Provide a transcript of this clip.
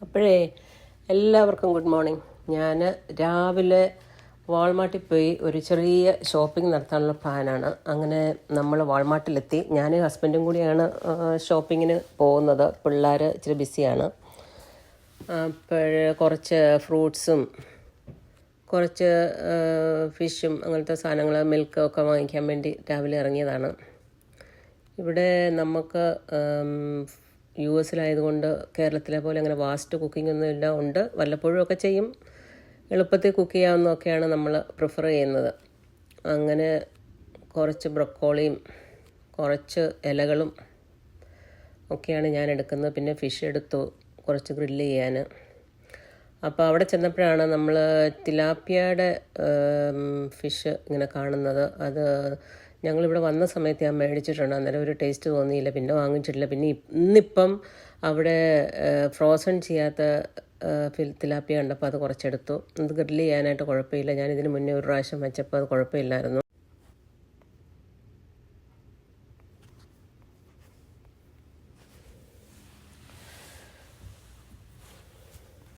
അപ്പോഴേ എല്ലാവർക്കും good morning. ഞാൻ രാവിലെ വാൾമാർട്ടിൽ പോയി ഒരു ചെറിയ ഷോപ്പിംഗ് നടത്താനുള്ള പ്ലാനാണ്. അങ്ങനെ നമ്മൾ വാൾമാർട്ടിലെത്തി. ഞാൻ ഹസ്ബൻഡും കൂടിയാണ് ഷോപ്പിങ്ങിന് പോകുന്നത്. പിള്ളേർ ഇച്ചിരി ബിസിയാണ്. അപ്പോൾ കുറച്ച് ഫ്രൂട്ട്സും കുറച്ച് ഫിഷും അങ്ങനത്തെ സാധനങ്ങൾ, മിൽക്ക് ഒക്കെ വാങ്ങിക്കാൻ വേണ്ടി രാവിലെ ഇറങ്ങിയതാണ്. ഇവിടെ നമുക്ക് US-ലായതുകൊണ്ട് കേരളത്തിലെ പോലെ അങ്ങനെ വാസ്റ്റ് കുക്കിംഗ് ഒന്നും ഇല്ല. ഉണ്ട്, വല്ലപ്പോഴും ഒക്കെ ചെയ്യും. എളുപ്പത്തിൽ കുക്ക് ചെയ്യാവുന്നതൊക്കെയാണ് നമ്മൾ പ്രിഫർ ചെയ്യുന്നത്. അങ്ങനെ കുറച്ച് ബ്രൊക്കോളിയും കുറച്ച് ഇലകളും ഒക്കെയാണ് ഞാൻ എടുക്കുന്നത്. പിന്നെ ഫിഷ് എടുത്തു കുറച്ച് ഗ്രില്ല് ചെയ്യാൻ. അപ്പോൾ അവിടെ ചെന്നപ്പോഴാണ് നമ്മൾ തിലാപ്പിയയുടെ ഫിഷ് ഇങ്ങനെ കാണുന്നത്. അത് ഞങ്ങളിവിടെ വന്ന സമയത്ത് ഞാൻ മേടിച്ചിട്ടുണ്ട്. അന്നേരം ഒരു ടേസ്റ്റ് തോന്നിയില്ല, പിന്നെ വാങ്ങിച്ചിട്ടില്ല. പിന്നെ ഇന്നിപ്പം അവിടെ ഫ്രോസൺ ചെയ്യാത്ത തിലാപ്പിയ ഉണ്ടപ്പോൾ അത് കുറച്ചെടുത്തു. അത് ഗ്രില്ല് ചെയ്യാനായിട്ട് കുഴപ്പമില്ല. ഞാനിതിന് മുന്നേ ഒരു പ്രാവശ്യം വെച്ചപ്പോൾ അത് കുഴപ്പമില്ലായിരുന്നു.